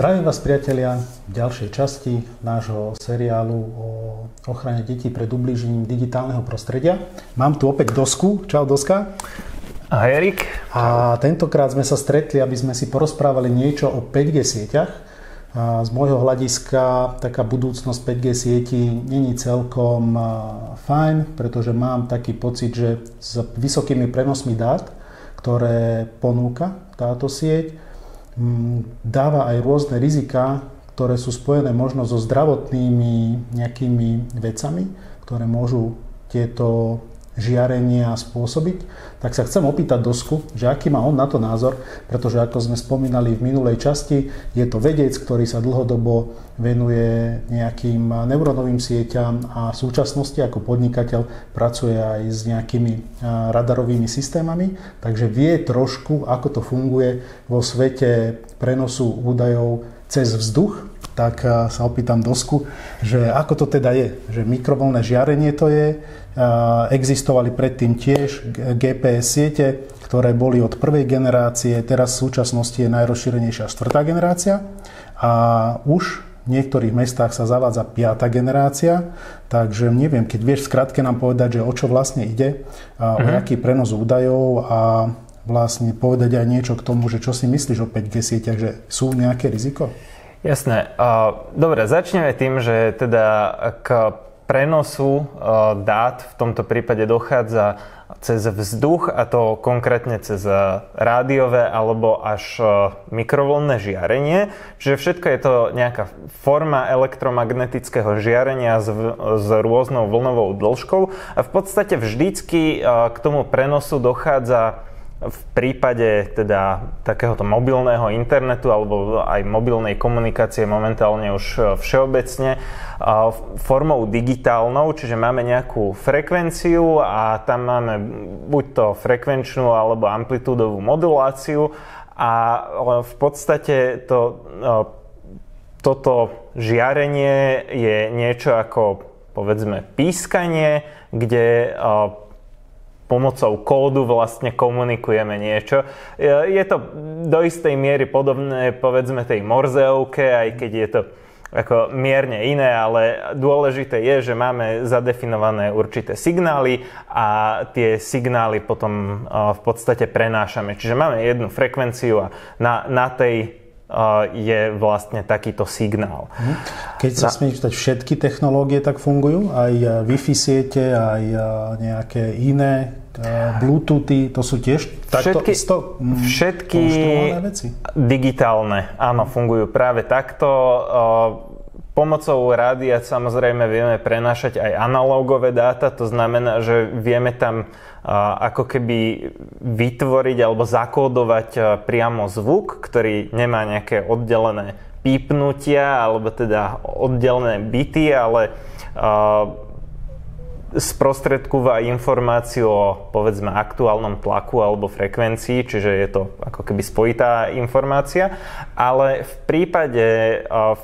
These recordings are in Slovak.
Zdravím vás, priatelia, v ďalšej časti nášho seriálu o ochrane detí pred ublížením digitálneho prostredia. Mám tu opäť Dosku. Čau, Doska. Ahoj, Erik. A tentokrát sme sa stretli, aby sme si porozprávali niečo o 5G sieťach. A z môjho hľadiska taká budúcnosť 5G sietí není celkom fajn, pretože mám taký pocit, že s vysokými prenosmi dát, ktoré ponúka táto sieť, dáva aj rôzne riziká, ktoré sú spojené možno so zdravotnými nejakými vecami, ktoré môžu tieto žiarenia spôsobiť. Tak sa chcem opýtať Dosku, že aký má on na to názor, pretože ako sme spomínali v minulej časti, je to vedec, ktorý sa dlhodobo venuje nejakým neurónovým sieťam a v súčasnosti ako podnikateľ pracuje aj s nejakými radarovými systémami, takže vie trošku, ako to funguje vo svete prenosu údajov cez vzduch. Tak sa opýtam Dosku, že ako to teda je, že mikrovlnné žiarenie to je, existovali predtým tiež GPS siete, ktoré boli od prvej generácie, teraz v súčasnosti je najrozšírenejšia 4. generácia a už v niektorých mestách sa zavádza 5. generácia, takže neviem, keď vieš skrátke nám povedať, že o čo vlastne ide, o aký prenos údajov a vlastne povedať aj niečo k tomu, že čo si myslíš o 5G sieťach, že sú nejaké riziko? Jasné. Dobre, začneme tým, že teda k prenosu dát v tomto prípade dochádza cez vzduch, a to konkrétne cez rádiové alebo až mikrovlnné žiarenie. Čiže všetko je to nejaká forma elektromagnetického žiarenia s rôznou vlnovou dĺžkou a v podstate vždycky k tomu prenosu dochádza v prípade teda takéhoto mobilného internetu alebo aj mobilnej komunikácie momentálne už všeobecne formou digitálnou, čiže máme nejakú frekvenciu a tam máme buď to frekvenčnú alebo amplitúdovú moduláciu a v podstate toto žiarenie je niečo ako povedzme pískanie, kde pomocou kódu vlastne komunikujeme niečo. Je to do istej miery podobné, povedzme, tej morzeovke, aj keď je to ako mierne iné, ale dôležité je, že máme zadefinované určité signály a tie signály potom v podstate prenášame. Čiže máme jednu frekvenciu a na tej je vlastne takýto signál. Keď sa smiem pýtať, všetky technológie tak fungujú? Aj Wi-Fi siete, aj nejaké iné Bluetoothy, to sú tiež takto všetky veci? Digitálne, áno, fungujú práve takto. Pomocou rádia samozrejme vieme prenášať aj analógové dáta, to znamená, že vieme tam ako keby vytvoriť alebo zakódovať priamo zvuk, ktorý nemá nejaké oddelené pípnutia alebo teda oddelené bity, ale sprostredkúva informáciu o povedzme aktuálnom tlaku alebo frekvencii, čiže je to ako keby spojitá informácia, ale v prípade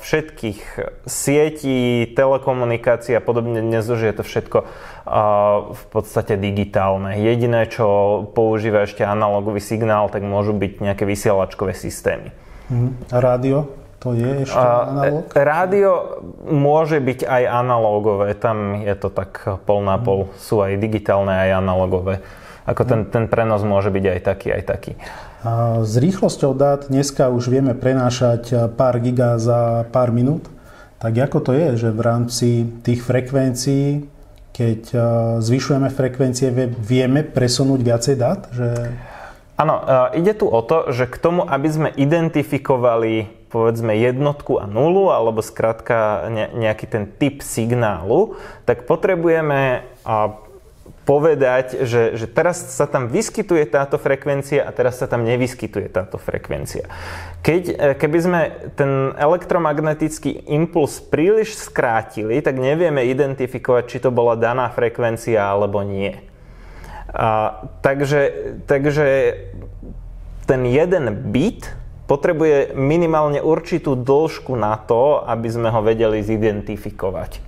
všetkých sietí, telekomunikácií a podobne dnes už je to všetko v podstate digitálne. Jediné, čo používa ešte analogový signál, tak môžu byť nejaké vysielačkové systémy. A rádio? To je ešte analóg? Rádio môže byť aj analógové, tam je to tak pol na pol. Sú aj digitálne, aj analógové. Ako ten prenos môže byť aj taký, aj taký. A s rýchlosťou dát dneska už vieme prenášať pár giga za pár minút. Tak ako to je, že v rámci tých frekvencií, keď zvyšujeme frekvencie, vieme presunúť viacej dát? Áno, ide tu o to, že k tomu, aby sme identifikovali povedzme jednotku a nulu, alebo skrátka nejaký ten typ signálu, tak potrebujeme povedať, že teraz sa tam vyskytuje táto frekvencia a teraz sa tam nevyskytuje táto frekvencia. Keby sme ten elektromagnetický impuls príliš skrátili, tak nevieme identifikovať, či to bola daná frekvencia alebo nie. Takže ten jeden bit potrebuje minimálne určitú dĺžku na to, aby sme ho vedeli zidentifikovať.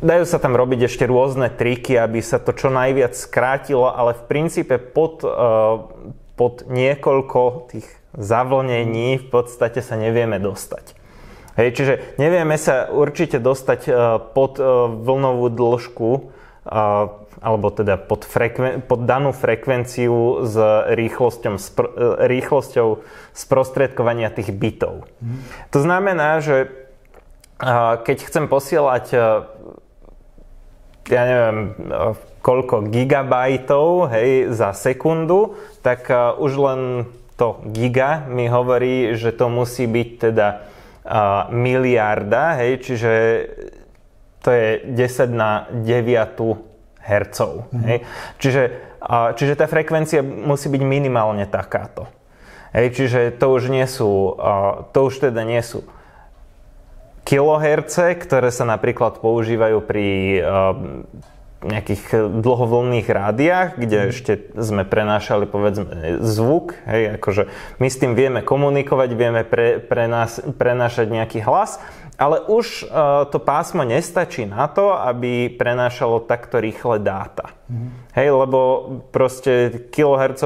Dajú sa tam robiť ešte rôzne triky, aby sa to čo najviac skrátilo, ale v princípe pod niekoľko tých zavlnení v podstate sa nevieme dostať. Hej, čiže nevieme sa určite dostať pod vlnovú dĺžku alebo teda pod danú frekvenciu s rýchlosťou sprostredkovania tých bitov. To znamená, že keď chcem posielať ja neviem koľko gigabajtov, hej, za sekundu, tak už len to giga mi hovorí, že to musí byť teda miliarda, hej, čiže to je 10 na 9 hercov. Hej. Čiže tá frekvencia musí byť minimálne takáto. Hej, čiže to už teda nie sú kiloherce, ktoré sa napríklad používajú pri nejakých dlhovlnných rádiách, kde ešte sme prenášali povedzme zvuk, hej, akože my s tým vieme komunikovať, vieme prenášať nejaký hlas, ale už to pásmo nestačí na to, aby prenášalo takto rýchle dáta. Hej, lebo proste kilohertz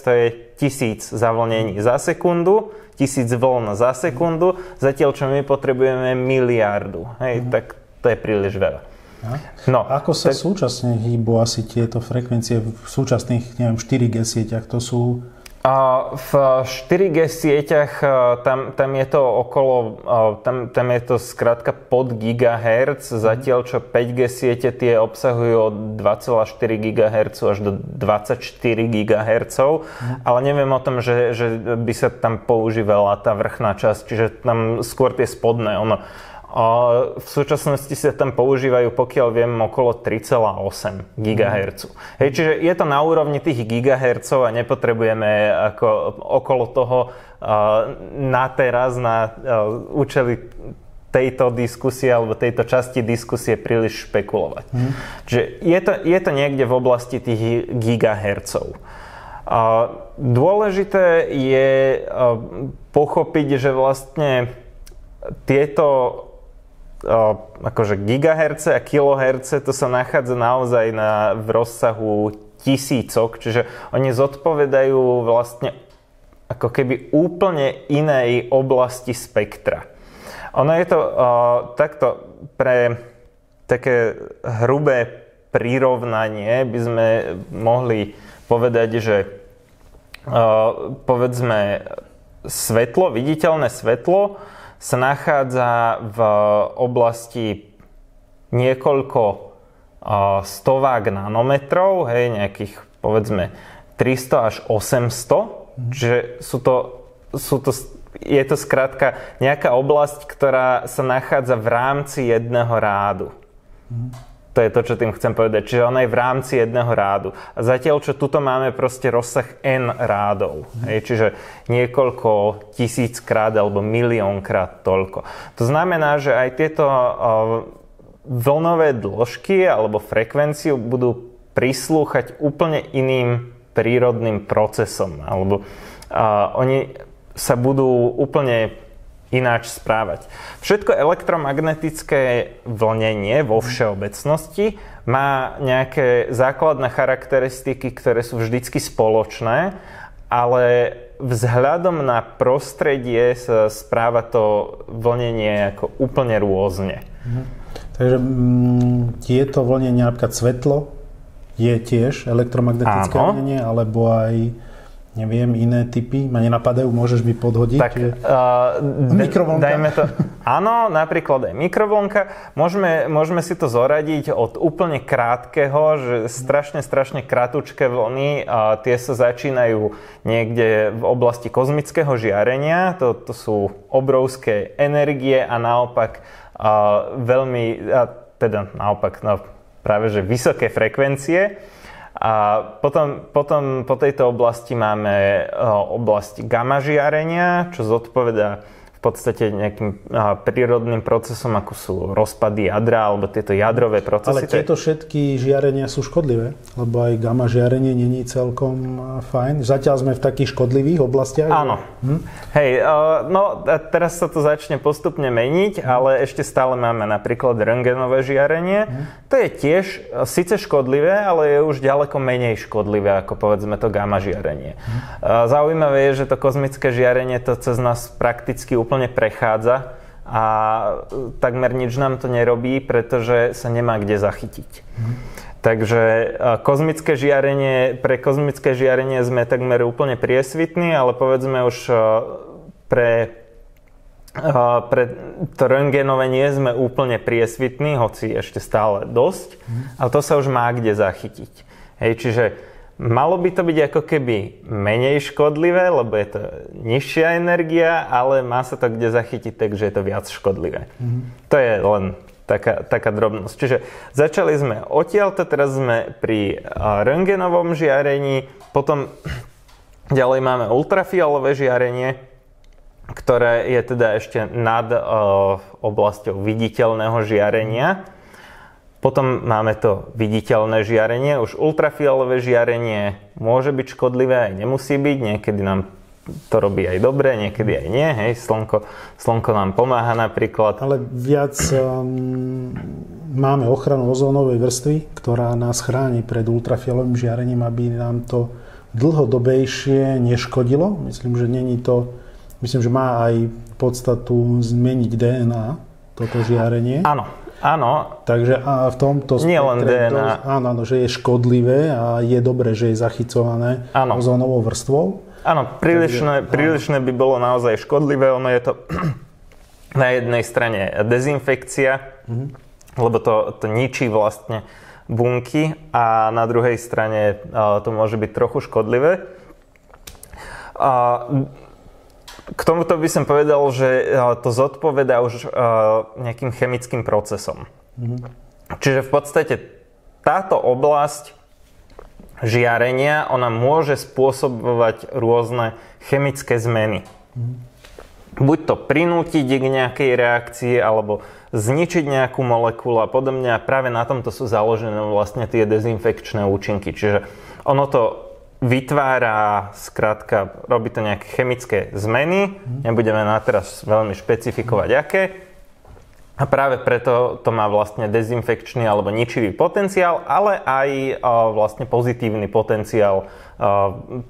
to je 1000 zavlnení za sekundu, 1000 vln za sekundu, zatiaľ čo my potrebujeme miliardu. Hej, tak to je príliš veľa. No, ako sa súčasne hýbu asi tieto frekvencie v súčasných, neviem, 4G sieťach? To sú... V 4G sieťach tam je to okolo, tam je to skrátka pod gigahertz, zatiaľ čo 5G siete tie obsahujú od 2,4 GHz až do 24 GHz, ale neviem o tom, že by sa tam používala tá vrchná časť, čiže tam skôr tie spodné. V súčasnosti sa tam používajú, pokiaľ viem, okolo 3,8 GHz. Hej, čiže je to na úrovni tých gigahercov a nepotrebujeme ako okolo toho na teraz, na účely tejto diskusie alebo tejto časti diskusie príliš špekulovať. Čiže je to niekde v oblasti tých gigahercov. Dôležité je pochopiť, že vlastne tieto akože gigaherce a kiloherce, to sa nachádza naozaj v rozsahu tisícok, čiže oni zodpovedajú vlastne ako keby úplne inej oblasti spektra. Ono je to takto pre také hrubé prirovnanie by sme mohli povedať, že povedzme svetlo, viditeľné svetlo sa nachádza v oblasti niekoľko stovák nanometrov, hej, nejakých povedzme 300 až 800, čiže je to skrátka nejaká oblasť, ktorá sa nachádza v rámci jedného rádu. To je to, čo tým chcem povedať. Čiže ona je v rámci jedného rádu. A zatiaľ, čo tuto máme proste rozsah N rádov. Hej, čiže niekoľko tisíckrát alebo miliónkrát toľko. To znamená, že aj tieto vlnové dĺžky alebo frekvenciu budú prislúchať úplne iným prírodným procesom. Alebo oni sa budú úplne ináč správať. Všetko elektromagnetické vlnenie vo všeobecnosti má nejaké základné charakteristiky, ktoré sú vždycky spoločné, ale vzhľadom na prostredie sa správa to vlnenie ako úplne rôzne. Takže tieto vlnenie, napríklad svetlo, je tiež elektromagnetické vlnenie, alebo aj neviem, iné typy ma nenapadajú, môžeš mi podhodiť? Tak, mikrovlnka? Dajme to. Áno, napríklad aj mikrovlnka. Môžeme si to zoradiť od úplne krátkeho, že strašne kratučké vlny, tie sa začínajú niekde v oblasti kozmického žiarenia, to sú obrovské energie a naopak práve že vysoké frekvencie. A potom po tejto oblasti máme oblasť gamma žiarenia, čo zodpovedá v podstate nejakým prírodným procesom, ako sú rozpady jadra alebo tieto jadrové procesy. Ale tieto všetky žiarenia sú škodlivé, lebo aj gamma žiarenie není celkom fajn. Zatiaľ sme v takých škodlivých oblastiach. Áno. Hej, no teraz sa to začne postupne meniť, ale ešte stále máme napríklad röntgenové žiarenie. To je tiež síce škodlivé, ale je už ďaleko menej škodlivé ako povedzme to gamma žiarenie. Zaujímavé je, že to kozmické žiarenie to cez nás prakticky úplne prechádza a takmer nič nám to nerobí, pretože sa nemá kde zachytiť. Takže pre kozmické žiarenie sme takmer úplne priesvitní, ale povedzme už pre to röntgenové nie sme úplne priesvitní, hoci ešte stále dosť, ale to sa už má kde zachytiť. Hej, čiže malo by to byť ako keby menej škodlivé, lebo je to nižšia energia, ale má sa to kde zachytiť, takže je to viac škodlivé. To je len taká drobnosť. Čiže začali sme odtiaľto, teraz sme pri röntgenovom žiarení, potom ďalej máme ultrafialové žiarenie, ktoré je teda ešte nad oblasťou viditeľného žiarenia. Potom máme to viditeľné žiarenie. Už ultrafialové žiarenie môže byť škodlivé, aj nemusí byť. Niekedy nám to robí aj dobre, niekedy aj nie. Hej, slnko nám pomáha napríklad. Ale viac máme ochranu ozónovej vrstvy, ktorá nás chráni pred ultrafialovým žiarením, aby nám to dlhodobejšie neškodilo. Myslím, že má aj podstatu zmeniť DNA, toto žiarenie. Áno. Takže v tomto nie len DNA. Áno, že je škodlivé a je dobré, že je zachycované ozónovou vrstvou. Áno, prílišné by bolo naozaj škodlivé. Ono je to na jednej strane dezinfekcia, lebo to ničí vlastne bunky a na druhej strane to môže byť trochu škodlivé. K tomuto by som povedal, že to zodpovedá už nejakým chemickým procesom. Čiže v podstate táto oblasť žiarenia, ona môže spôsobovať rôzne chemické zmeny. Buď to prinútiť k nejakej reakcii, alebo zničiť nejakú molekulu a podobne. A práve na tomto sú založené vlastne tie dezinfekčné účinky. Čiže ono to vytvára, skrátka, robí to nejaké chemické zmeny. Nebudeme na teraz veľmi špecifikovať, aké. A práve preto to má vlastne dezinfekčný alebo ničivý potenciál, ale aj vlastne pozitívny potenciál.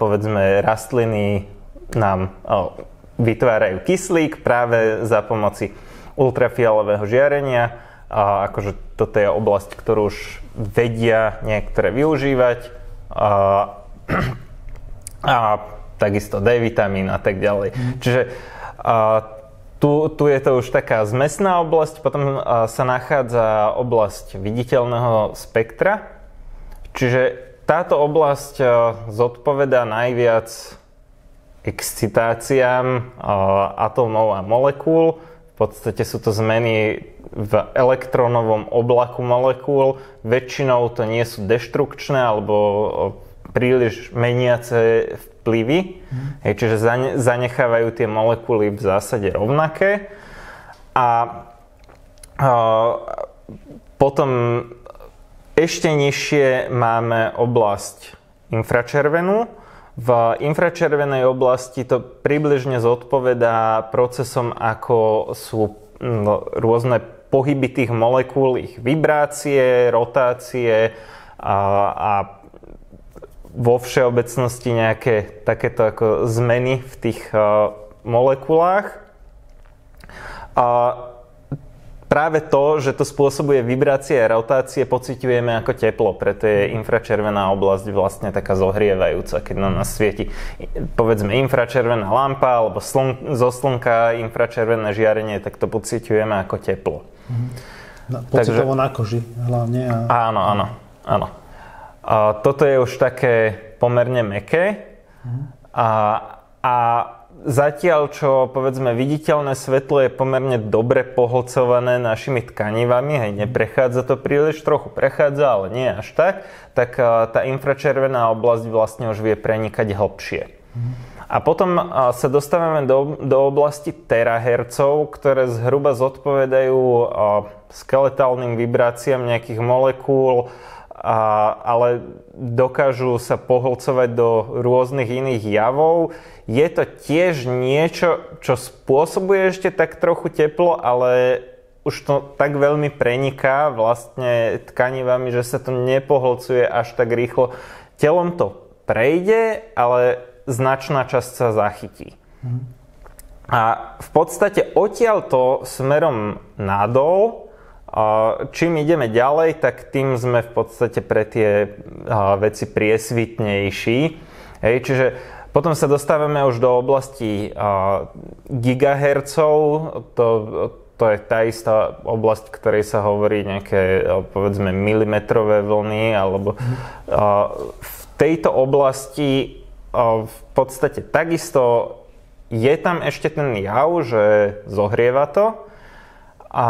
Povedzme, rastliny nám vytvárajú kyslík práve za pomoci ultrafialového žiarenia. Akože toto je oblasť, ktorú už vedia niektoré využívať. A takisto D-vitamín a tak ďalej. Čiže tu je to už taká zmesná oblasť, potom sa nachádza oblasť viditeľného spektra. Čiže táto oblasť zodpovedá najviac excitáciám atómov a molekúl. V podstate sú to zmeny v elektronovom oblaku molekúl. Väčšinou to nie sú deštrukčné alebo príliš meniace vplyvy. Čiže zanechávajú tie molekuly v zásade rovnaké. A potom ešte nižšie máme oblasť infračervenú. V infračervenej oblasti to približne zodpovedá procesom, ako sú rôzne pohyby tých molekúl, ich vibrácie, rotácie a vo všeobecnosti nejaké takéto ako zmeny v tých molekulách. A práve to, že to spôsobuje vibrácie a rotácie, pociťujeme ako teplo, preto je infračervená oblasť vlastne taká zohrievajúca, keď na nás svieti povedzme infračervená lampa alebo zo slnka infračervené žiarenie, tak to pociťujeme ako teplo. Pocitovo na koži hlavne. Áno. Toto je už také pomerne mäkké a zatiaľ, čo povedzme viditeľné svetlo je pomerne dobre pohlcované našimi tkanivami, neprechádza to príliš, trochu prechádza, ale nie až tak tá infračervená oblasť vlastne už vie prenikať hlbšie. A potom sa dostávame do oblasti terahertzov, ktoré zhruba zodpovedajú skeletálnym vibráciám nejakých molekúl, ale dokážu sa pohlcovať do rôznych iných javov. Je to tiež niečo, čo spôsobuje ešte tak trochu teplo, ale už to tak veľmi preniká vlastne tkanivami, že sa to nepohlcuje až tak rýchlo. Telom to prejde, ale značná časť sa zachytí. A v podstate odtiaľto smerom nadol, čím ideme ďalej, tak tým sme v podstate pre tie veci priesvitnejší. Hej, čiže potom sa dostávame už do oblasti gigahertzov, to je tá istá oblasť, ktorej sa hovorí nejaké, povedzme, milimetrové vlny, alebo v tejto oblasti v podstate takisto je tam ešte ten jav, že zohrieva to a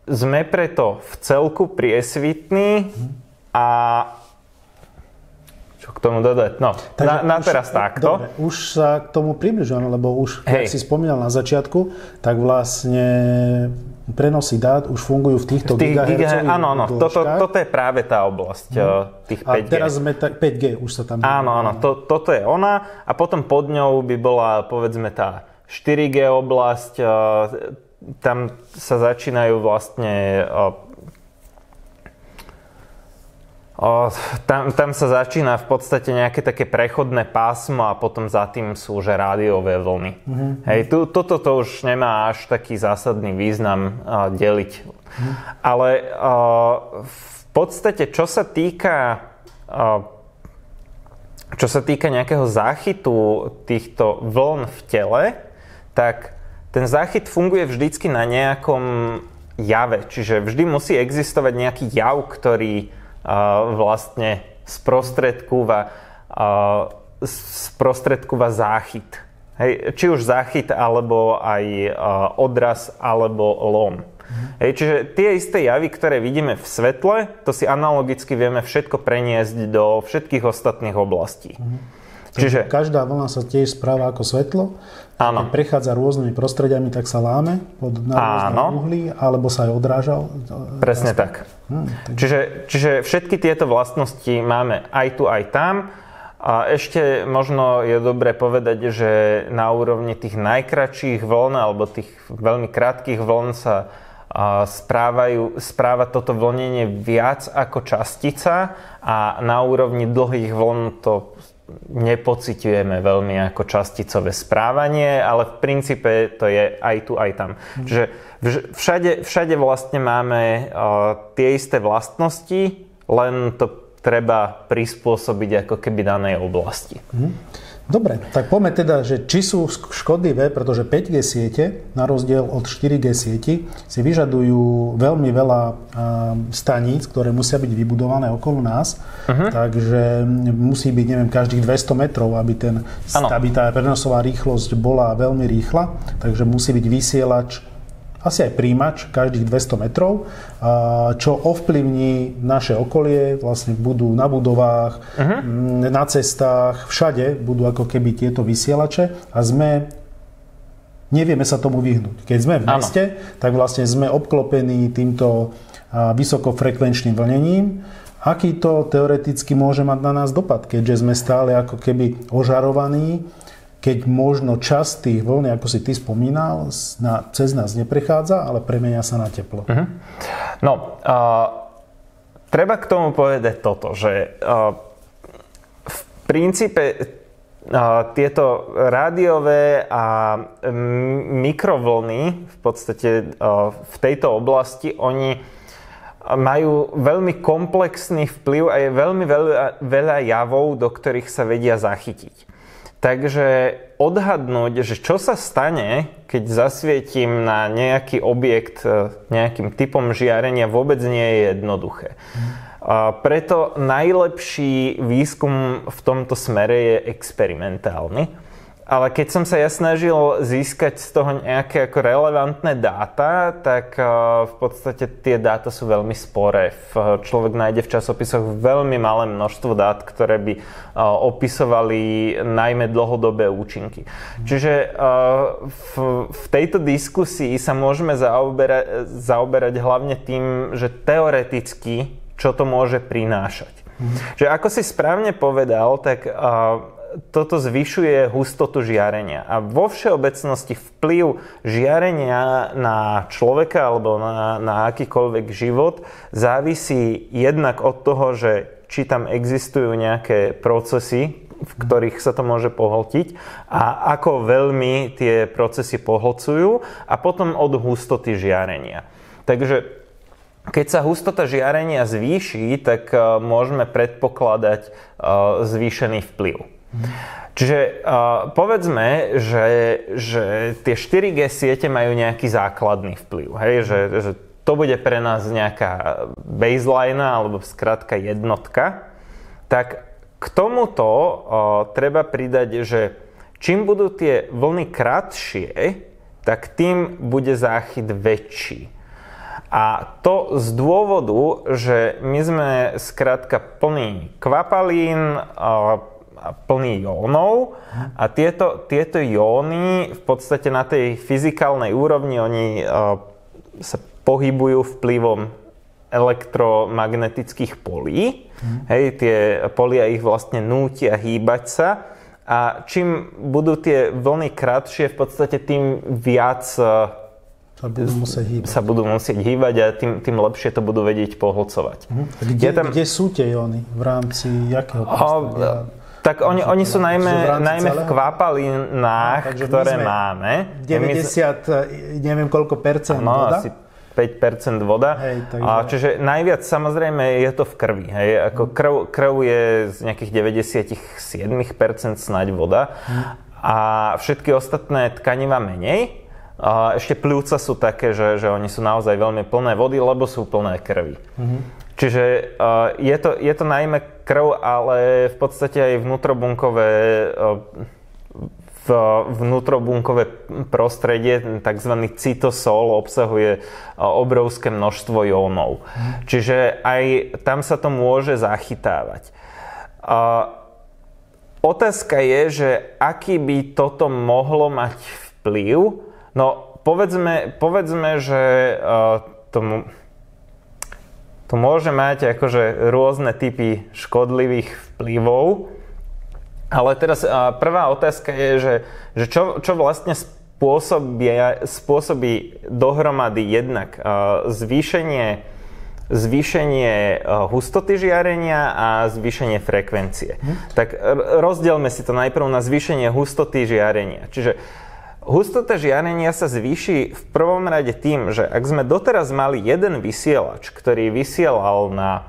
sme preto v celku priesvitní a čo k tomu dodať? No, na teraz takto. Dobre, už sa k tomu približujeme, lebo už, jak si spomínal na začiatku, tak vlastne prenosy dát už fungujú v týchto gigahertzových dĺžkach. Toto je práve tá oblasť tých 5G. A teraz sme 5G už sa tam... Áno, toto je ona a potom pod ňou by bola, povedzme, tá 4G oblasť, tam sa začínajú vlastne... Tam sa začína v podstate nejaké také prechodné pásmo a potom za tým sú že rádiové vlny. Hej, toto už nemá až taký zásadný význam deliť. Ale v podstate, čo sa týka nejakého záchytu týchto vln v tele, tak ten záchyt funguje vždycky na nejakom jave. Čiže vždy musí existovať nejaký jav, ktorý vlastne sprostredkúva záchyt. Hej, či už záchyt, alebo aj odraz, alebo lom. Hej, čiže tie isté javy, ktoré vidíme v svetle, to si analogicky vieme všetko preniesť do všetkých ostatných oblastí. Čiže každá vlna sa tiež správa ako svetlo. Keď prechádza rôznymi prostrediami, tak sa láme na rôzne uhly, alebo sa aj odráža. Presne tak. Čiže všetky tieto vlastnosti máme aj tu, aj tam. A ešte možno je dobre povedať, že na úrovni tých najkratších vln alebo tých veľmi krátkych vln sa správa toto vlnenie viac ako častica a na úrovni dlhých vln to nepociťujeme veľmi ako časticové správanie, ale v princípe to je aj tu, aj tam. Čiže všade vlastne máme tie isté vlastnosti, len to treba prispôsobiť ako keby danej oblasti. Dobre, tak poďme teda, že či sú škodlivé, pretože 5G siete, na rozdiel od 4G sieti, si vyžadujú veľmi veľa staníc, ktoré musia byť vybudované okolo nás. Takže musí byť, neviem, každých 200 metrov, aby tá prenosová rýchlosť bola veľmi rýchla. Takže musí byť vysielač, asi aj príjimač každých 200 metrov, čo ovplyvní naše okolie, vlastne budú na budovách, na cestách, všade budú ako keby tieto vysielače a nevieme sa tomu vyhnúť. Keď sme v meste, tak vlastne sme obklopení týmto vysokofrekvenčným vlnením. Aký to teoreticky môže mať na nás dopad, keďže sme stále ako keby ožarovaní, keď možno časť tých vln, ako si ty spomínal, cez nás neprechádza, ale premenia sa na teplo. No, treba k tomu povedať toto, že v princípe tieto rádiové a mikrovlny v podstate v tejto oblasti, oni majú veľmi komplexný vplyv a je veľmi veľa javov, do ktorých sa vedia zachytiť. Takže odhadnúť, že čo sa stane, keď zasvietím na nejaký objekt nejakým typom žiarenia, vôbec nie je jednoduché. Preto najlepší výskum v tomto smere je experimentálny. Ale keď som sa ja snažil získať z toho nejaké ako relevantné dáta, tak v podstate tie dáta sú veľmi sporé. Človek nájde v časopisoch veľmi malé množstvo dát, ktoré by opisovali najmä dlhodobé účinky. Čiže v tejto diskusii sa môžeme zaoberať hlavne tým, že teoreticky, čo to môže prinášať. Čiže ako si správne povedal, tak toto zvyšuje hustotu žiarenia. A vo všeobecnosti vplyv žiarenia na človeka alebo na akýkoľvek život závisí jednak od toho, že či tam existujú nejaké procesy, v ktorých sa to môže pohltiť a ako veľmi tie procesy pohlcujú a potom od hustoty žiarenia. Takže keď sa hustota žiarenia zvýši, tak môžeme predpokladať zvýšený vplyv. Čiže povedzme, že tie 4G siete majú nejaký základný vplyv. Hej? Že to bude pre nás nejaká baseline alebo skrátka jednotka. Tak k tomuto treba pridať, že čím budú tie vlny kratšie, tak tým bude záchyt väčší. A to z dôvodu, že my sme skrátka plný kvapalín, plný jónov a tieto jóny v podstate na tej fyzikálnej úrovni oni sa pohybujú vplyvom elektromagnetických polí. Hej, tie polia ich vlastne nútia hýbať sa a čím budú tie vlny kratšie, v podstate tým viac sa budú musieť hýbať a tým lepšie to budú vedieť pohlcovať. Kde sú tie jóny? V rámci jakého prostredia? Tak oni sú najmä v kvapalinách, ktoré máme. 90, neviem koľko percent voda? Asi 5% voda. Hej, čiže najviac samozrejme je to v krvi. Hej. Ako krv je z nejakých 97% snáď voda. A všetky ostatné tkaniva menej. Ešte pľúca sú také, že oni sú naozaj veľmi plné vody, lebo sú plné krvi. Čiže je to najmä krv, ale v podstate aj vnútrobunkové prostredie, tzv. Cytosol, obsahuje obrovské množstvo jónov. Čiže aj tam sa to môže zachytávať. Otázka je, že aký by toto mohlo mať vplyv. No, povedzme, že to môže mať akože rôzne typy škodlivých vplyvov. Ale teraz prvá otázka je, že čo vlastne spôsobí dohromady jednak zvýšenie hustoty žiarenia a zvýšenie frekvencie. Tak rozdielme si to najprv na zvýšenie hustoty žiarenia. Čiže hustota žiarenia sa zvýši v prvom rade tým, že ak sme doteraz mali jeden vysielač, ktorý vysielal na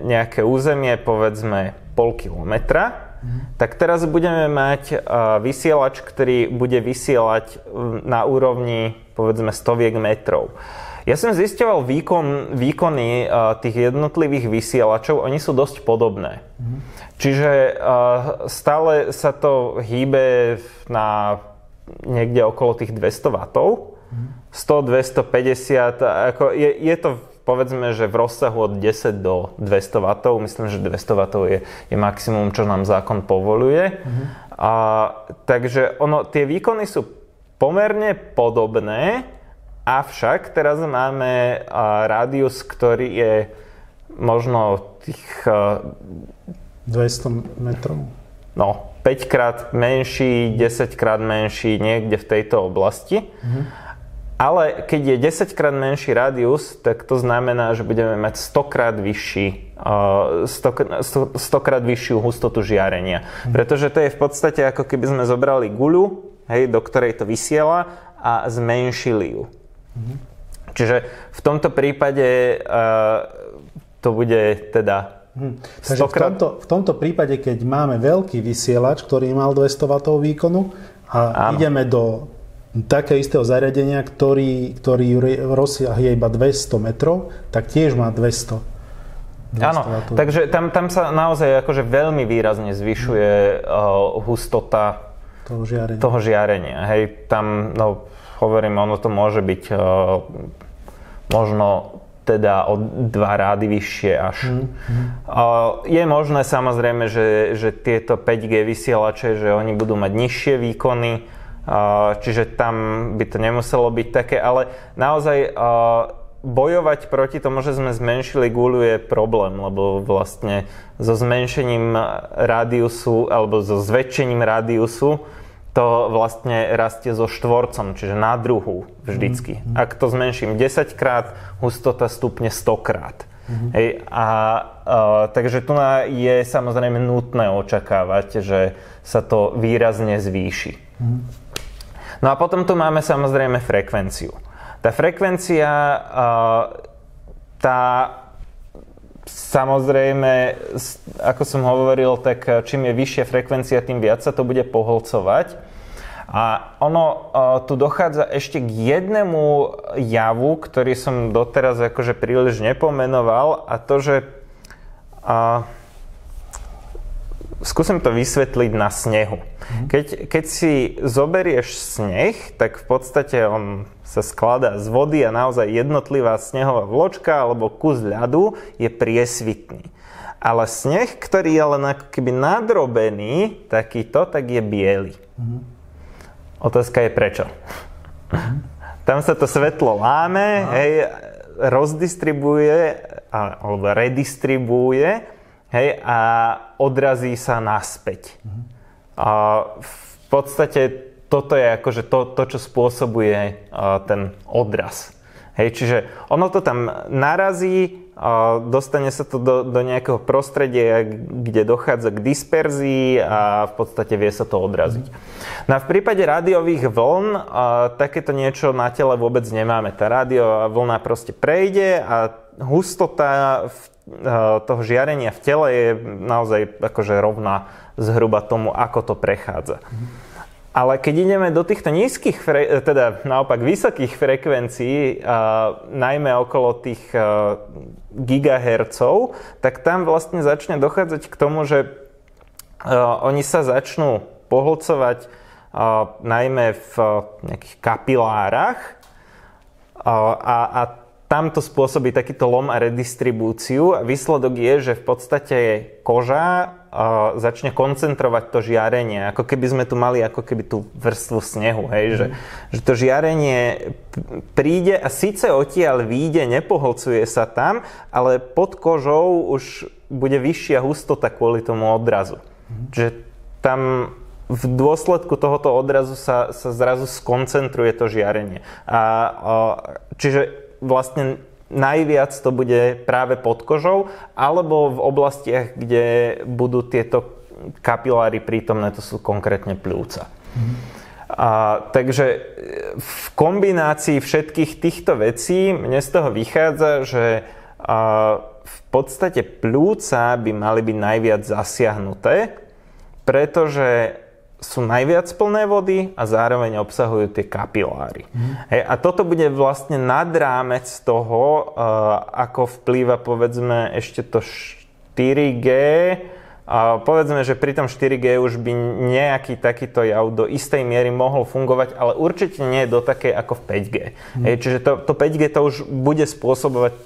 nejaké územie, povedzme pol kilometra, tak teraz budeme mať vysielač, ktorý bude vysielať na úrovni povedzme stoviek metrov. Ja som zisťoval výkony tých jednotlivých vysielačov, oni sú dosť podobné. Čiže stále sa to hýbe na niekde okolo tých 200 W, 100, 250, ako je to povedzme, že v rozsahu od 10 do 200 W, myslím, že 200 W je maximum, čo nám zákon povoľuje. Takže tie výkony sú pomerne podobné, avšak teraz máme rádius, ktorý je možno tých 200 metrov? No, 5 krát menší, 10 krát menší, niekde v tejto oblasti. Ale keď je 10 krát menší rádius, tak to znamená, že budeme mať 100 krát vyššiu hustotu žiarenia. Pretože to je v podstate ako keby sme zobrali guľu, hej, do ktorej to vysiela a zmenšili ju. Čiže v tomto prípade to bude teda Takže v tomto prípade, keď máme veľký vysielač, ktorý mal 200 W výkonu a ideme do také istého zariadenia, ktorý rozsiah je iba 200 metrov, tak tiež má 200. Áno, takže tam sa naozaj akože veľmi výrazne zvyšuje hustota toho žiarenia. Hej, tam, no, hovorím, ono to môže byť možno teda o 2 rády vyššie až. Je možné samozrejme, že tieto 5G vysielače, že oni budú mať nižšie výkony, čiže tam by to nemuselo byť také, ale naozaj bojovať proti tomu, že sme zmenšili guľu, je problém, lebo vlastne so zmenšením rádiusu alebo so zväčšením rádiusu to vlastne rastie so štvorcom, čiže na druhu vždycky. Ak to zmenším 10 krát, hustota stupne 100 krát. Hej, takže tu je samozrejme nutné očakávať, že sa to výrazne zvýši. No a potom tu máme samozrejme frekvenciu. Tá frekvencia, tá samozrejme, ako som hovoril, tak čím je vyššia frekvencia, tým viac sa to bude pohlcovať. A ono tu dochádza ešte k jednému javu, ktorý som doteraz akože príliš nepomenoval, a to, že skúsim to vysvetliť na snehu. Keď si zoberieš sneh, tak v podstate on sa skladá z vody a naozaj jednotlivá snehová vločka alebo kus ľadu je priesvitný. Ale sneh, ktorý je len ako keby nadrobený takýto, tak je biely. Otázka je prečo. Tam sa to svetlo láme, hej, rozdistribuje alebo redistribuje, hej, a odrazí sa naspäť. V podstate toto je akože to, čo spôsobuje ten odraz. Hej, čiže ono to tam narazí, dostane sa to do nejakého prostredia, kde dochádza k disperzii a v podstate vie sa to odraziť. No a v prípade rádiových vln takéto niečo na tele vôbec nemáme. Tá rádiová vlna proste prejde a hustota toho žiarenia v tele je naozaj akože rovná zhruba tomu, ako to prechádza. Ale keď ideme do týchto nízkych, teda naopak vysokých frekvencií, najmä okolo tých gigahercov, tak tam vlastne začne dochádzať k tomu, že oni sa začnú pohlcovať najmä v nejakých kapilárach a tam to spôsobí takýto lom a redistribúciu a výsledok je, že v podstate koža začne koncentrovať to žiarenie, ako keby sme tu mali ako keby tú vrstvu snehu, hej, že to žiarenie príde a síce odtiaľ vyjde, nepohlcuje sa tam, ale pod kožou už bude vyššia hustota kvôli tomu odrazu. Čiže tam v dôsledku tohoto odrazu sa zrazu skoncentruje to žiarenie. Čiže vlastne najviac to bude práve pod kožou alebo v oblastiach, kde budú tieto kapiláry prítomné, to sú konkrétne pľúca. Takže v kombinácii všetkých týchto vecí mne z toho vychádza, že v podstate pľúca by mali byť najviac zasiahnuté, pretože sú najviac plné vody a zároveň obsahujú tie kapiláry. Hej, a toto bude vlastne nad rámec toho, ako vplýva povedzme ešte to 4G. Povedzme, že pri tom 4G už by nejaký takýto jav do istej miery mohol fungovať, ale určite nie do takej ako v 5G. Hej, čiže to 5G to už bude spôsobovať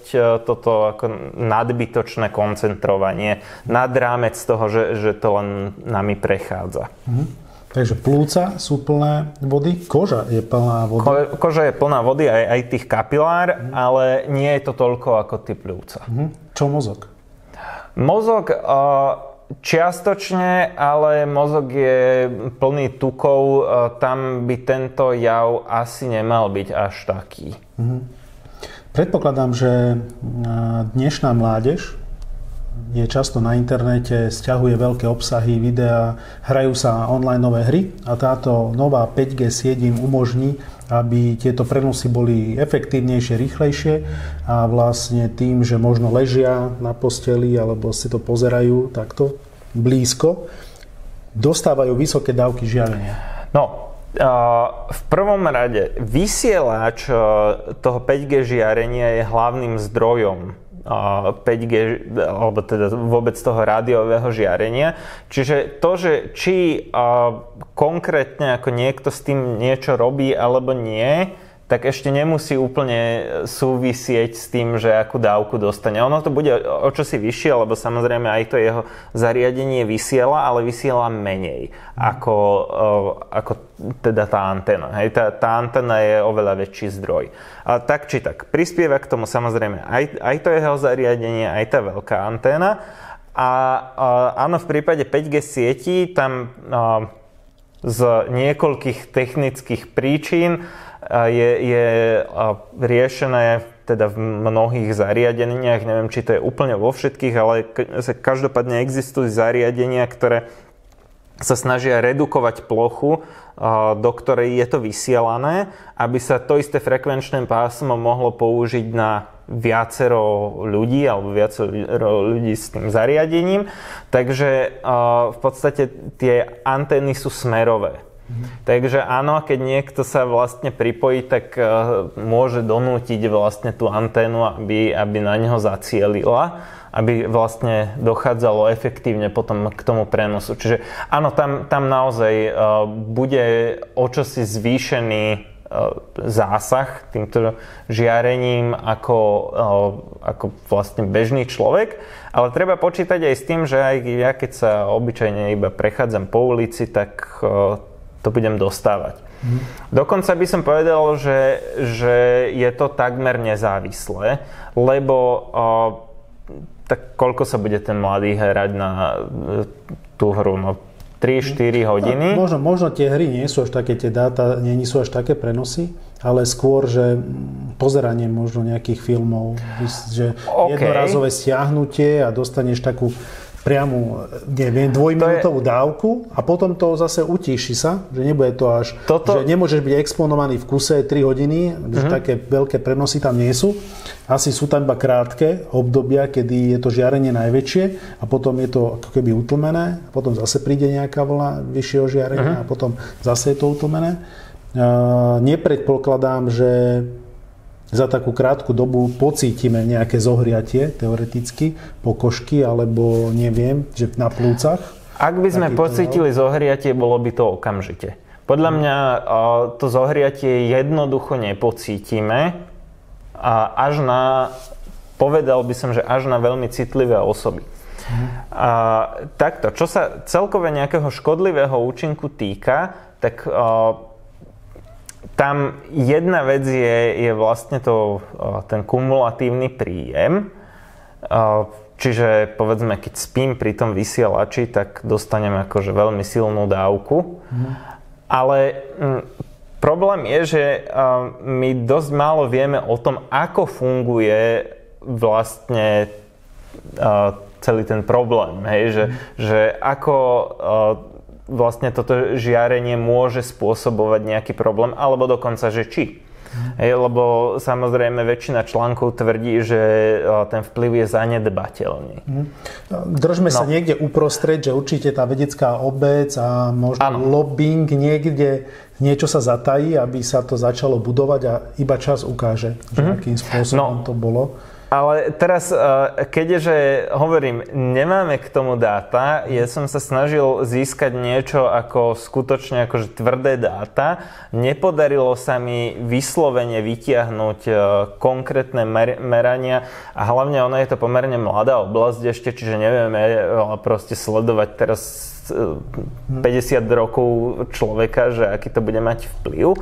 toto ako nadbytočné koncentrovanie nad rámec toho, že to len nami prechádza. Takže plúca sú plné vody, koža je plná vody. Koža je plná vody aj tých kapilár, ale nie je to toľko ako tí pľúca. Čo mozog? Mozog čiastočne, ale mozog je plný tukov, tam by tento jav asi nemal byť až taký. Predpokladám, že dnešná mládež je často na internete, sťahuje veľké obsahy, videá, hrajú sa onlineové hry a táto nová 5G sieť im umožní, aby tieto prenosy boli efektívnejšie, rýchlejšie a vlastne tým, že možno ležia na posteli alebo si to pozerajú takto blízko, dostávajú vysoké dávky žiarenia. No, v prvom rade vysielač toho 5G žiarenia je hlavným zdrojom 5G, alebo teda vôbec toho rádiového žiarenia. Čiže to, že či konkrétne ako niekto s tým niečo robí alebo nie, tak ešte nemusí úplne súvisieť s tým, že akú dávku dostane. Ono to bude o čosi vyššie, lebo samozrejme aj to jeho zariadenie vysiela, ale vysiela menej ako teda tá anténa. Hej, tá anténa je oveľa väčší zdroj. Ale tak či tak, prispieva k tomu samozrejme aj to jeho zariadenie, aj tá veľká anténa. A áno, v prípade 5G sietí tam z niekoľkých technických príčin je riešené teda v mnohých zariadeniach, neviem, či to je úplne vo všetkých, ale každopádne existujú zariadenia, ktoré sa snažia redukovať plochu, do ktorej je to vysielané, aby sa to isté frekvenčné pásmo mohlo použiť na viacero ľudí alebo viacero ľudí s tým zariadením. Takže v podstate tie antény sú smerové. Takže áno, keď niekto sa vlastne pripojí, tak môže donútiť vlastne tú anténu, aby na neho zacielila, aby vlastne dochádzalo efektívne potom k tomu prenosu. Čiže áno, tam naozaj bude o čosi zvýšený zásah týmto žiarením ako vlastne bežný človek, ale treba počítať aj s tým, že aj ja keď sa obyčajne iba prechádzam po ulici, tak to budem dostávať. Dokonca by som povedal, že je to takmer nezávislé, lebo tak koľko sa bude ten mladý hrať na tú hru? No 3-4 hodiny? Možno tie hry nie sú až také, tie dáta nie sú až také prenosy, ale skôr, že pozeranie možno nejakých filmov, že jednorazové stiahnutie a dostaneš takú priamu, neviem, 2-minútovú dávku a potom to zase utíši sa, že nebude to až, že nemôžeš byť exponovaný v kuse 3 hodiny, že také veľké prenosy tam nie sú. Asi sú tam iba krátke obdobia, kedy je to žiarenie najväčšie a potom je to ako keby utlmené, a potom zase príde nejaká vlna vyššieho žiarenia a potom zase je to utlmené. Nepredpokladám, že za takú krátku dobu pocítime nejaké zohriatie, teoreticky, pokožky, alebo neviem, že na plúcach. Ak by sme pocítili zohriatie, bolo by to okamžite. Podľa mňa to zohriatie jednoducho nepocítime, až na, povedal by som, že až na veľmi citlivé osoby. Takto, čo sa celkové nejakého škodlivého účinku týka, tak tam jedna vec je vlastne ten kumulatívny príjem. Čiže povedzme, keď spím pri tom vysielači, tak dostanem akože veľmi silnú dávku. Ale problém je, že my dosť málo vieme o tom, ako funguje vlastne celý ten problém. Hej? Že ako vlastne toto žiarenie môže spôsobovať nejaký problém, alebo dokonca, že či. Lebo samozrejme väčšina článkov tvrdí, že ten vplyv je zanedbateľný. Držme sa niekde uprostred, že určite tá vedecká obec a možno lobbying niekde niečo sa zatají, aby sa to začalo budovať a iba čas ukáže, že akým spôsobom to bolo. Ale teraz, keďže hovorím, nemáme k tomu dáta, ja som sa snažil získať niečo ako skutočne akože tvrdé dáta. Nepodarilo sa mi vyslovene vytiahnuť konkrétne merania a hlavne ono je to pomerne mladá oblasť ešte, čiže nevieme proste sledovať teraz 50 rokov človeka, že aký to bude mať vplyv,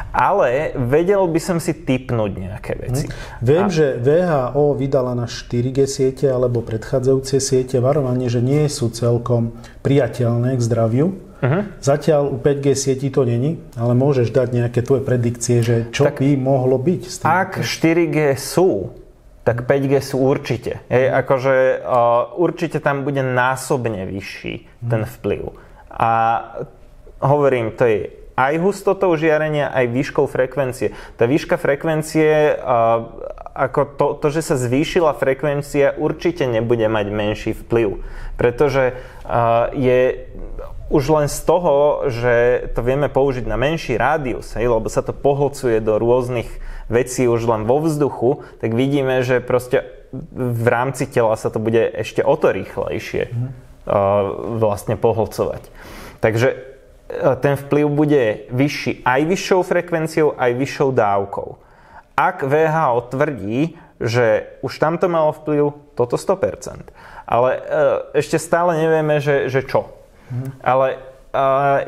ale vedel by som si tipnúť nejaké veci. Viem, že WHO vydala na 4G siete alebo predchádzajúce siete varovanie, že nie sú celkom priateľné k zdraviu. Zatiaľ u 5G sietí to není, ale môžeš dať nejaké tvoje predikcie, že čo tak by mohlo byť s tým? Ak 4G sú, tak 5G sú určite. Akože určite tam bude násobne vyšší ten vplyv. A hovorím, to je aj hustotou žiarenia, aj výškou frekvencie. Tá výška frekvencie, ako to, že sa zvýšila frekvencia, určite nebude mať menší vplyv. Pretože je už len z toho, že to vieme použiť na menší rádius, lebo sa to pohlcuje do rôznych vecí už len vo vzduchu, tak vidíme, že proste v rámci tela sa to bude ešte o to rýchlejšie vlastne pohlcovať. Takže ten vplyv bude vyšší aj vyššou frekvenciou, aj vyššou dávkou. Ak VHO tvrdí, že už tamto malo vplyv, toto 100%. Ale ešte stále nevieme, že čo. Ale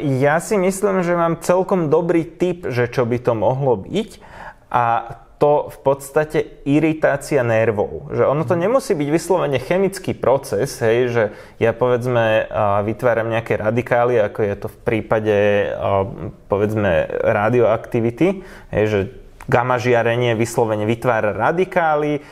ja si myslím, že mám celkom dobrý tip, že čo by to mohlo byť. A to v podstate iritácia nervov. Že ono to nemusí byť vyslovene chemický proces, hej, že ja povedzme vytváram nejaké radikály, ako je to v prípade povedzme radioaktivity, hej, že gamma žiarenie vyslovene vytvára radikály,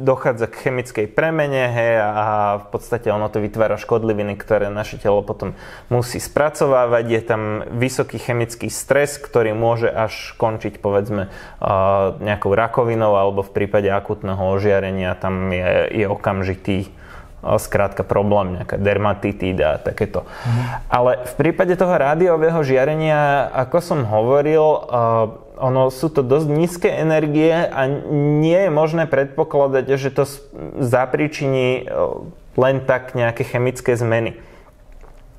dochádza k chemickej premene, hej, a v podstate ono to vytvára škodliviny, ktoré naše telo potom musí spracovávať. Je tam vysoký chemický stres, ktorý môže až končiť povedzme nejakou rakovinou, alebo v prípade akutného ožiarenia tam je okamžitý skrátka problém, nejaká dermatitída a takéto. Ale v prípade toho rádiového žiarenia, ako som hovoril, sú to dosť nízke energie a nie je možné predpokladať, že to zapríčiní len tak nejaké chemické zmeny.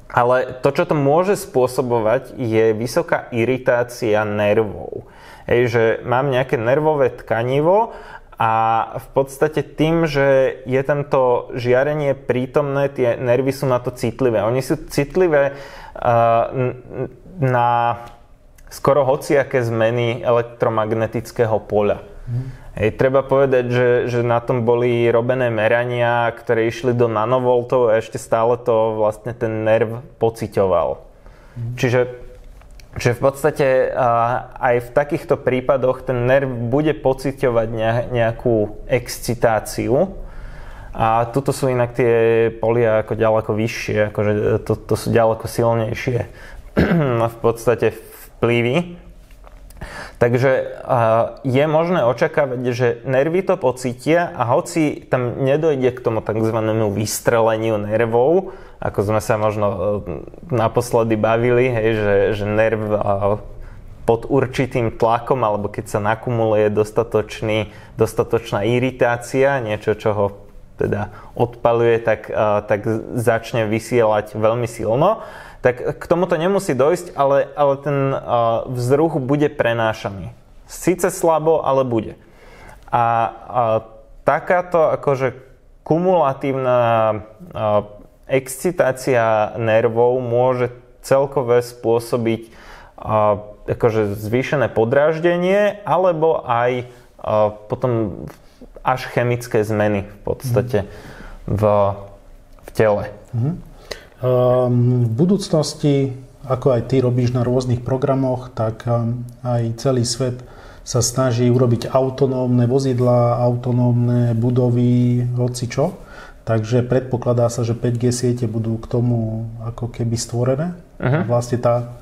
Ale to, čo to môže spôsobovať, je vysoká iritácia nervov. Že mám nejaké nervové tkanivo a v podstate tým, že je tam to žiarenie prítomné, tie nervy sú na to citlivé. Oni sú citlivé na skoro hociaké zmeny elektromagnetického poľa. Treba povedať, že na tom boli robené merania, ktoré išli do nanovoltov a ešte stále to vlastne ten nerv pociťoval. Čiže v podstate aj v takýchto prípadoch ten nerv bude pociťovať nejakú excitáciu. A tuto sú inak tie polia ako ďaleko vyššie, akože to sú ďaleko silnejšie v podstate vplyvy. Takže je možné očakávať, že nervy to pocítia a hoci tam nedojde k tomu takzvanému vystreleniu nervov, ako sme sa možno naposledy bavili, hej, že nerv pod určitým tlakom, alebo keď sa nakumuluje dostatočná iritácia, niečo, čo ho teda odpaľuje, tak začne vysielať veľmi silno. Tak k tomuto nemusí dojsť, ale ten vzruch bude prenášaný. Sice slabo, ale bude. A takáto akože kumulatívna excitácia nervov môže celkové spôsobiť akože zvýšené podráždenie alebo aj potom až chemické zmeny v podstate v tele. V budúcnosti, ako aj ty robíš na rôznych programoch, tak aj celý svet sa snaží urobiť autonómne vozidlá, autonómne budovy, hocičo. Takže predpokladá sa, že 5G siete budú k tomu ako keby stvorené. Vlastne tá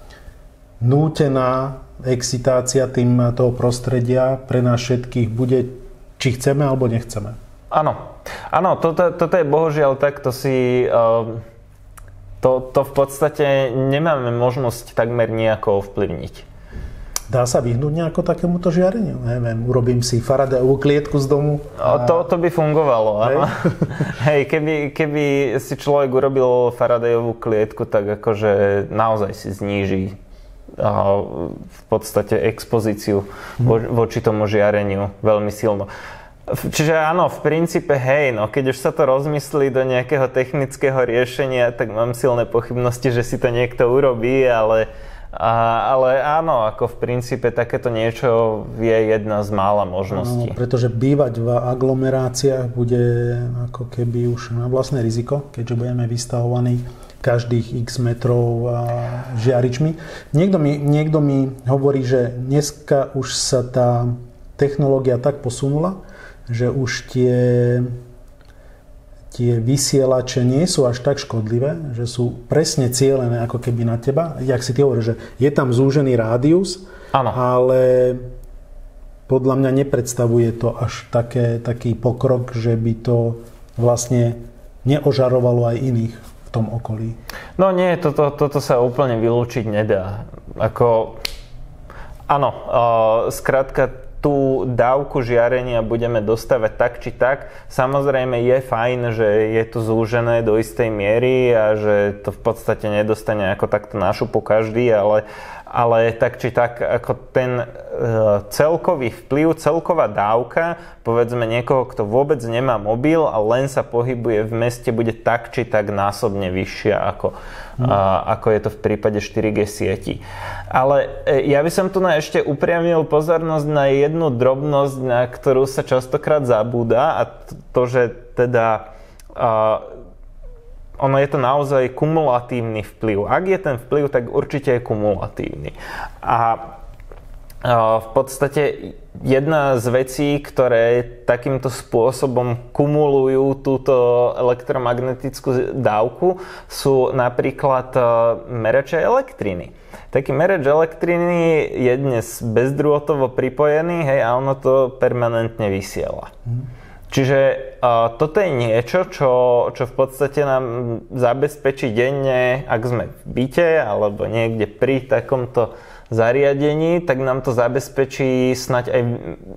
nútená excitácia toho prostredia pre nás všetkých bude, či chceme alebo nechceme. Áno, toto je bohužiaľ tak, to v podstate nemáme možnosť takmer nejako ovplyvniť. Dá sa vyhnúť nejako takémuto žiareniu? Neviem, urobím si Faradayovú klietku z domu. To by fungovalo, áno. Hej, keby si človek urobil Faradayovú klietku, tak akože naozaj si zníži v podstate expozíciu voči tomu žiareniu veľmi silno. Čiže áno, v princípe hej, no keď už sa to rozmyslí do nejakého technického riešenia, tak mám silné pochybnosti, že si to niekto urobí, ale áno, ako v princípe takéto niečo je jedna z mála možností. Áno, pretože bývať v aglomeráciách bude ako keby už na vlastné riziko, keďže budeme vystavovaní každých x metrov žiaričmi. Niekto mi hovorí, že dneska už sa tá technológia tak posunula, že už tie vysielače nie sú až tak škodlivé, že sú presne cielené ako keby na teba. Jak si ty hovoríš, že je tam zúžený rádius, ale podľa mňa nepredstavuje to až taký pokrok, že by to vlastne neožarovalo aj iných v tom okolí. No nie, toto sa úplne vylúčiť nedá. Áno, skrátka tú dávku žiarenia budeme dostávať tak či tak. Samozrejme je fajn, že je to zúžené do istej miery a že to v podstate nedostane ako takto na šupu každý, ale tak či tak ako ten celkový vplyv, celková dávka, povedzme niekoho, kto vôbec nemá mobil a len sa pohybuje v meste, bude tak či tak násobne vyššia ako je to v prípade 4G sietí. Ale ja by som tu ešte upriamil pozornosť na jednu drobnosť, na ktorú sa častokrát zabúda, a to, že teda ono je to naozaj kumulatívny vplyv. Ak je ten vplyv, tak určite je kumulatívny. A v podstate jedna z vecí, ktoré takýmto spôsobom kumulujú túto elektromagnetickú dávku, sú napríklad merače elektriny. Taký merač elektriny je dnes bezdrôtovo pripojený, hej, a ono to permanentne vysiela. Čiže toto je niečo, čo v podstate nám zabezpečí denne, ak sme v byte alebo niekde pri takomto zariadení, tak nám to zabezpečí snať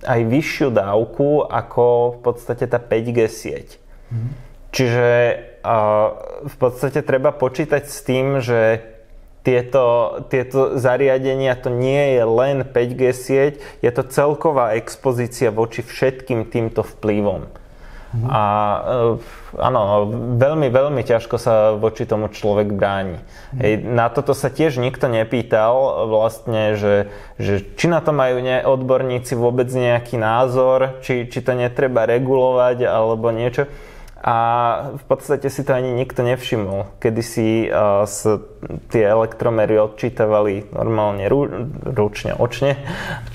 aj vyššiu dávku ako v podstate tá 5G sieť. Čiže v podstate treba počítať s tým, že tieto zariadenia, to nie je len 5G sieť, je to celková expozícia voči všetkým týmto vplyvom. A áno, veľmi, veľmi ťažko sa voči tomu človek bráni. Na toto sa tiež nikto nepýtal vlastne, že či na to majú odborníci vôbec nejaký názor, či to netreba regulovať alebo niečo. A v podstate si to ani nikto nevšimol. Kedysi tie elektromery odčítavali normálne ručne, očne.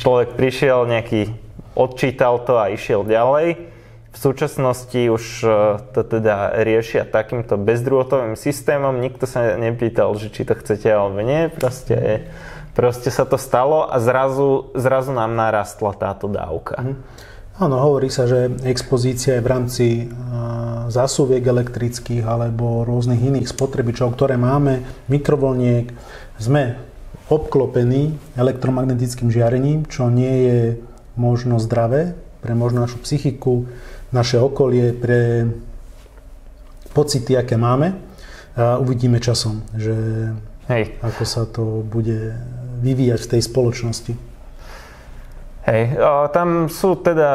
Človek prišiel, odčítal to a išiel ďalej. V súčasnosti už to teda riešia takýmto bezdrôtovým systémom. Nikto sa nepýtal, že či to chcete alebo nie. Proste sa to stalo a zrazu nám narastla táto dávka. Áno, hovorí sa, že expozícia je v rámci zásuviek elektrických alebo rôznych iných spotrebičov, ktoré máme, mikrovlniek. Sme obklopení elektromagnetickým žiarením, čo nie je možno zdravé pre možno našu psychiku, naše okolie, pre pocity, aké máme. A uvidíme časom, že ako sa to bude vyvíjať v tej spoločnosti. Tam sú teda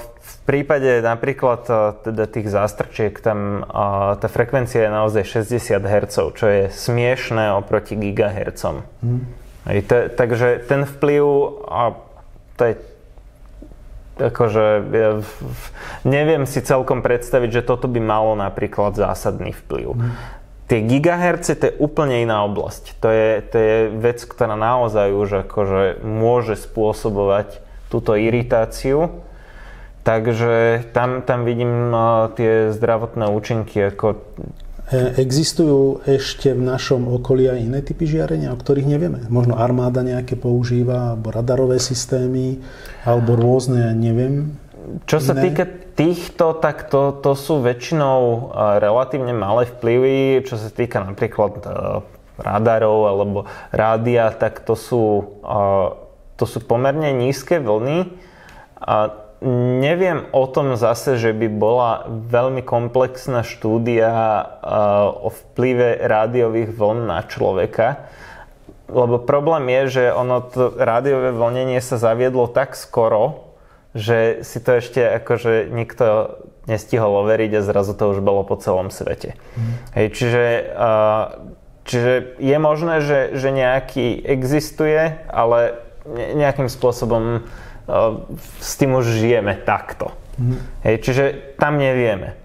v prípade napríklad teda tých zástrčiek, tam tá frekvencia je naozaj 60 Hz, čo je smiešné oproti gigahertzom. Takže ten vplyv, to je akože neviem si celkom predstaviť, že toto by malo napríklad zásadný vplyv. Tie gigaherce, to je úplne iná oblasť. To je vec, ktorá naozaj už akože môže spôsobovať túto iritáciu. Takže tam vidím tie zdravotné účinky ako... Existujú ešte v našom okolí aj iné typy žiarenia, o ktorých nevieme? Možno armáda nejaké používa, alebo radarové systémy, alebo rôzne, neviem. Čo sa týka týchto, tak to sú väčšinou relatívne malé vplyvy. Čo sa týka napríklad radarov alebo rádia, tak to sú pomerne nízke vlny. Neviem o tom zase, že by bola veľmi komplexná štúdia o vplyve rádiových vln na človeka. Lebo problém je, že to rádiové vlnenie sa zaviedlo tak skoro, že si to ešte akože nikto nestihol overiť a zrazu to už bolo po celom svete. Čiže je možné, že nejaký existuje, ale nejakým spôsobom s tým už žijeme takto. Čiže tam nevieme.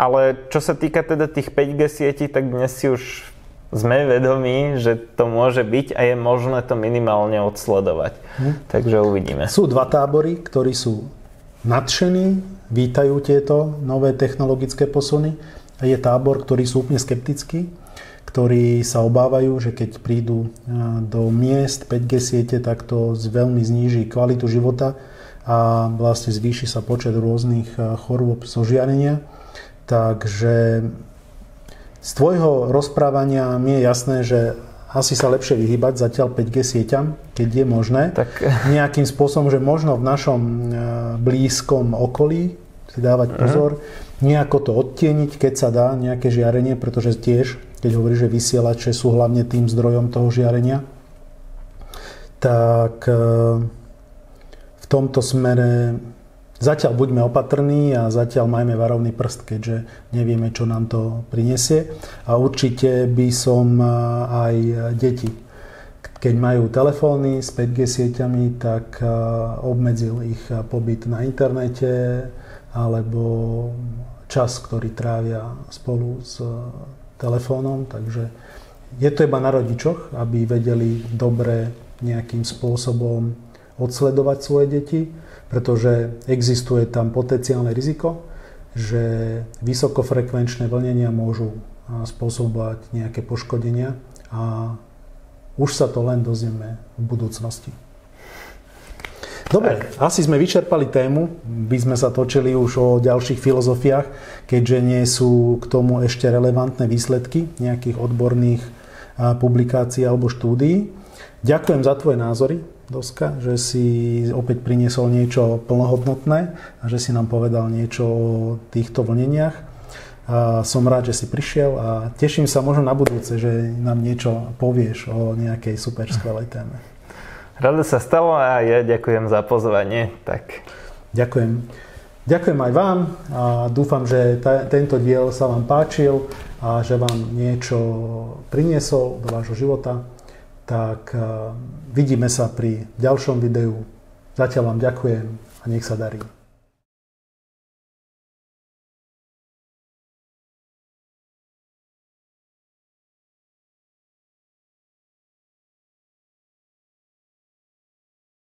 Ale čo sa týka teda tých 5G sietí, tak dnes si už sme vedomí, že to môže byť a je možné to minimálne odsledovať. Takže uvidíme. Sú dva tábory, ktorí sú nadšení, vítajú tieto nové technologické posuny. A je tábor, ktorí sú úplne skeptickí, ktorí sa obávajú, že keď prídu do miest 5G siete, tak to veľmi zníži kvalitu života a vlastne zvýši sa počet rôznych chorôb zo žiarenia. Takže z tvojho rozprávania mi je jasné, že asi sa lepšie vyhýbať zatiaľ 5G sieťam, keď je možné. Tak... Nejakým spôsobom, že možno v našom blízkom okolí si dávať pozor, nejako to odtieniť, keď sa dá nejaké žiarenie, pretože tiež, keď hovorí, že vysielače sú hlavne tým zdrojom toho žiarenia, tak v tomto smere zatiaľ buďme opatrní a zatiaľ majme varovný prst, keďže nevieme, čo nám to prinesie. A určite by som aj deti, keď majú telefóny s 5G sieťami, tak obmedzil ich pobyt na internete alebo čas, ktorý trávia spolu s telefónom. Takže je to iba na rodičoch, aby vedeli dobre nejakým spôsobom odsledovať svoje deti, pretože existuje tam potenciálne riziko, že vysokofrekvenčné vlnenia môžu spôsobovať nejaké poškodenia a už sa to len dozvieme v budúcnosti. Dobre, asi sme vyčerpali tému, by sme sa točili už o ďalších filozofiách, keďže nie sú k tomu ešte relevantné výsledky nejakých odborných publikácií alebo štúdií. Ďakujem za tvoje názory, Doska, že si opäť priniesol niečo plnohodnotné a že si nám povedal niečo o týchto vlneniach. A som rád, že si prišiel a teším sa možno na budúce, že nám niečo povieš o nejakej super skvelej téme. Rado sa stalo a ja ďakujem za pozvanie. Tak. Ďakujem. Ďakujem aj vám a dúfam, že tento diel sa vám páčil a že vám niečo priniesol do vášho života. Tak vidíme sa pri ďalšom videu. Zatiaľ vám ďakujem a nech sa darí.